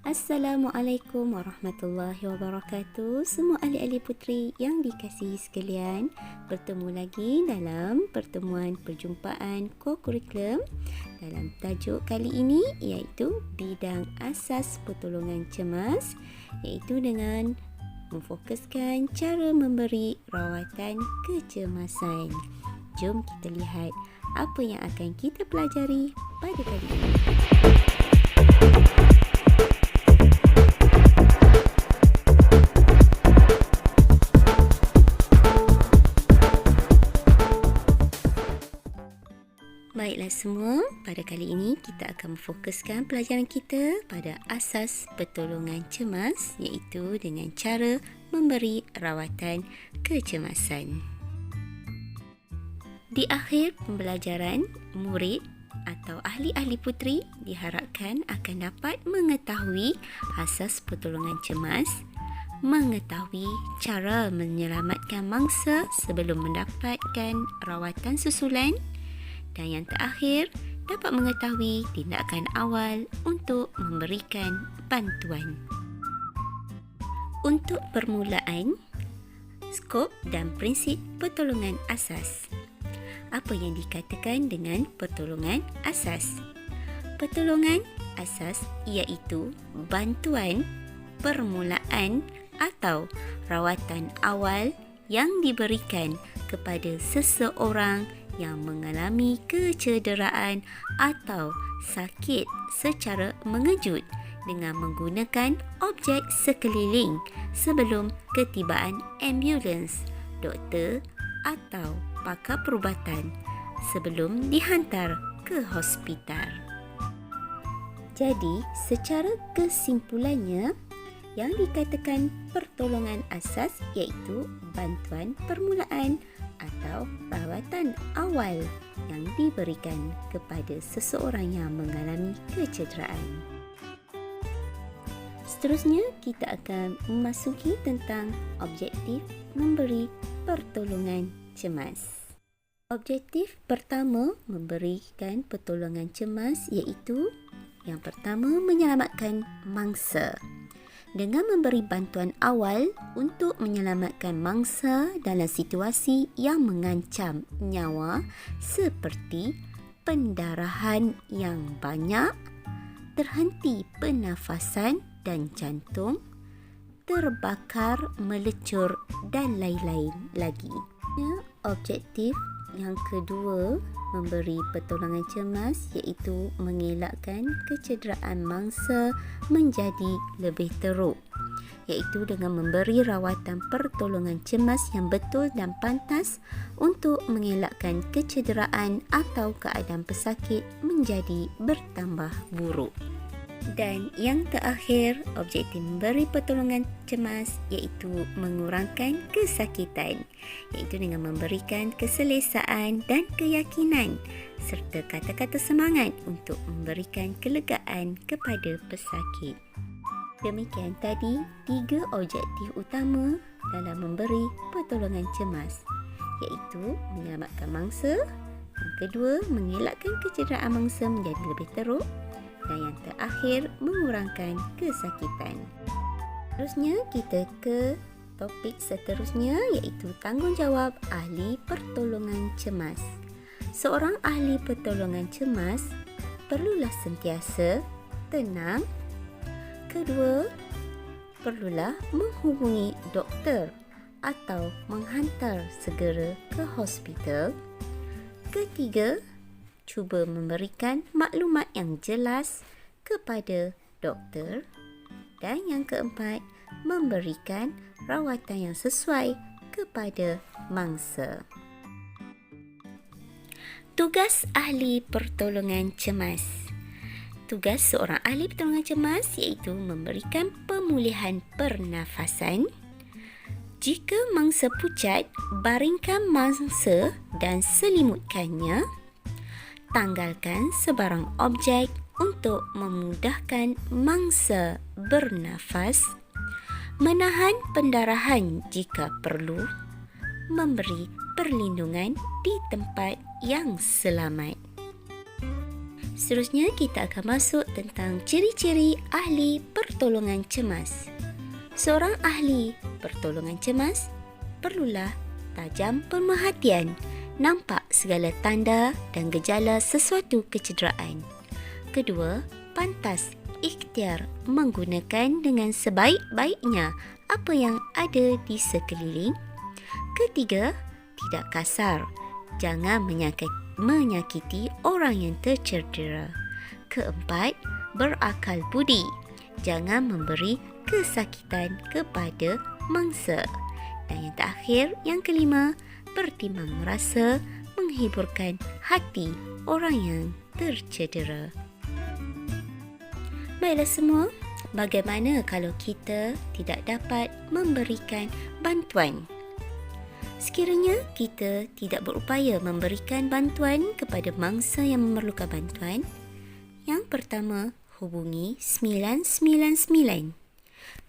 Assalamualaikum warahmatullahi wabarakatuh. Semua ahli-ahli puteri yang dikasihi sekalian, bertemu lagi dalam pertemuan perjumpaan co-curriculum dalam tajuk kali ini iaitu bidang asas pertolongan cemas, iaitu dengan memfokuskan cara memberi rawatan kecemasan. Jom kita lihat apa yang akan kita pelajari pada kali ini. Baiklah semua, pada kali ini kita akan memfokuskan pelajaran kita pada asas pertolongan cemas, iaitu dengan cara memberi rawatan kecemasan. Di akhir pembelajaran, murid atau ahli-ahli puteri diharapkan akan dapat mengetahui asas pertolongan cemas, mengetahui cara menyelamatkan mangsa sebelum mendapatkan rawatan susulan, dan yang terakhir, dapat mengetahui tindakan awal untuk memberikan bantuan. Untuk permulaan, skop dan prinsip pertolongan asas. Apa yang dikatakan dengan pertolongan asas? Pertolongan asas iaitu bantuan permulaan atau rawatan awal yang diberikan kepada seseorang yang mengalami kecederaan atau sakit secara mengejut dengan menggunakan objek sekeliling sebelum ketibaan ambulans, doktor atau pakar perubatan sebelum dihantar ke hospital. Jadi, secara kesimpulannya, yang dikatakan pertolongan asas iaitu bantuan permulaan atau rawatan awal yang diberikan kepada seseorang yang mengalami kecederaan. Seterusnya, kita akan memasuki tentang objektif memberi pertolongan cemas. Objektif pertama memberikan pertolongan cemas iaitu yang pertama, menyelamatkan mangsa. Dengan memberi bantuan awal untuk menyelamatkan mangsa dalam situasi yang mengancam nyawa seperti pendarahan yang banyak, terhenti pernafasan dan jantung, terbakar, melecur dan lain-lain lagi. Objektif yang kedua memberi pertolongan cemas iaitu mengelakkan kecederaan mangsa menjadi lebih teruk, iaitu dengan memberi rawatan pertolongan cemas yang betul dan pantas untuk mengelakkan kecederaan atau keadaan pesakit menjadi bertambah buruk. Dan yang terakhir, objektif memberi pertolongan cemas iaitu mengurangkan kesakitan, iaitu dengan memberikan keselesaan dan keyakinan serta kata-kata semangat untuk memberikan kelegaan kepada pesakit. Demikian tadi 3 objektif utama dalam memberi pertolongan cemas, iaitu menyelamatkan mangsa, yang kedua mengelakkan kecederaan mangsa menjadi lebih teruk, dan yang terakhir mengurangkan kesakitan. Terusnya kita ke topik seterusnya iaitu tanggungjawab ahli pertolongan cemas. Seorang ahli pertolongan cemas perlulah sentiasa tenang. Kedua, perlulah menghubungi doktor atau menghantar segera ke hospital. Ketiga, cuba memberikan maklumat yang jelas kepada doktor. Dan yang keempat, memberikan rawatan yang sesuai kepada mangsa. Tugas ahli pertolongan cemas. Tugas seorang ahli pertolongan cemas iaitu memberikan pemulihan pernafasan. Jika mangsa pucat, baringkan mangsa dan selimutkannya. Tanggalkan sebarang objek untuk memudahkan mangsa bernafas, menahan pendarahan jika perlu, memberi perlindungan di tempat yang selamat. Seterusnya kita akan masuk tentang ciri-ciri ahli pertolongan pertolongan cemas. Seorang ahli pertolongan cemas perlulah tajam pemerhatian, nampak segala tanda dan gejala sesuatu kecederaan. Kedua, pantas ikhtiar menggunakan dengan sebaik-baiknya apa yang ada di sekeliling. Ketiga, tidak kasar. Jangan menyakiti orang yang tercedera. Keempat, berakal budi. Jangan memberi kesakitan kepada mangsa. Dan yang terakhir, yang kelima, bertimbang rasa menghiburkan hati orang yang tercedera. Baiklah semua, bagaimana kalau kita tidak dapat memberikan bantuan? Sekiranya kita tidak berupaya memberikan bantuan kepada mangsa yang memerlukan bantuan, yang pertama, hubungi 999.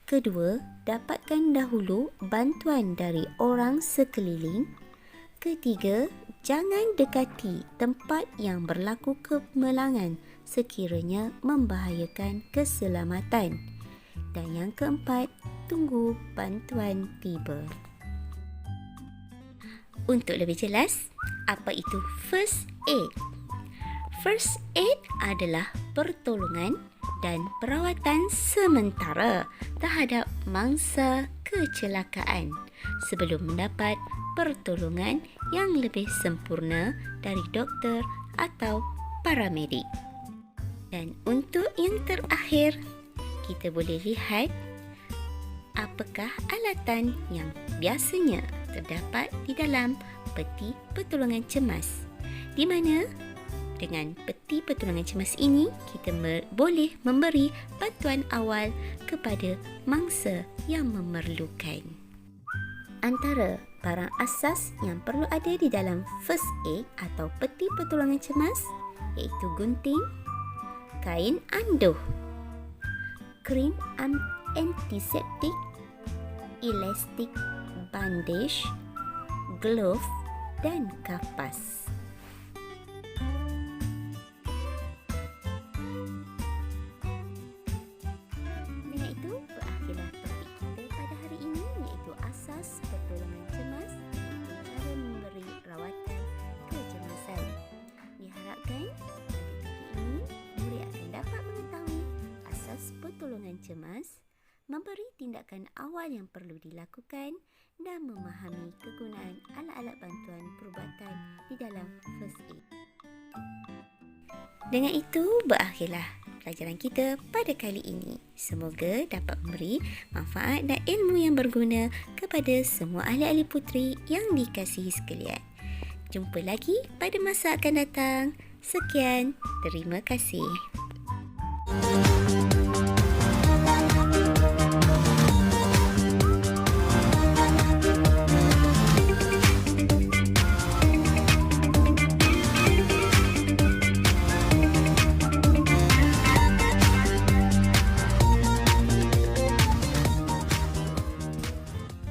Kedua, dapatkan dahulu bantuan dari orang sekeliling. Ketiga, jangan dekati tempat yang berlaku kemalangan sekiranya membahayakan keselamatan. Dan yang keempat, tunggu bantuan tiba. Untuk lebih jelas, apa itu first aid? First aid adalah pertolongan dan perawatan sementara terhadap mangsa kecelakaan sebelum mendapat pertolongan yang lebih sempurna dari doktor atau paramedik. Dan untuk yang terakhir, kita boleh lihat apakah alatan yang biasanya terdapat di dalam peti pertolongan cemas, di mana dengan peti pertolongan cemas ini, kita boleh memberi bantuan awal kepada mangsa yang memerlukan. Antara barang asas yang perlu ada di dalam first aid atau peti pertolongan cemas iaitu gunting, kain anduh, krim antiseptik, elastik bandage, glove dan kapas. Dengan itu, berakhirlah topik kita pada hari ini iaitu asas pertolongan cemas dan cara memberi rawatan kecemasan. Diharapkan pada topik ini, murid akan dapat mengetahui asas pertolongan cemas, memberi tindakan awal yang perlu dilakukan dan memahami kegunaan alat-alat bantuan perubatan di dalam first aid. Dengan itu, berakhirlah pelajaran kita pada kali ini. Semoga dapat memberi manfaat dan ilmu yang berguna kepada semua ahli-ahli puteri yang dikasihi sekalian. Jumpa lagi pada masa akan datang. Sekian, terima kasih.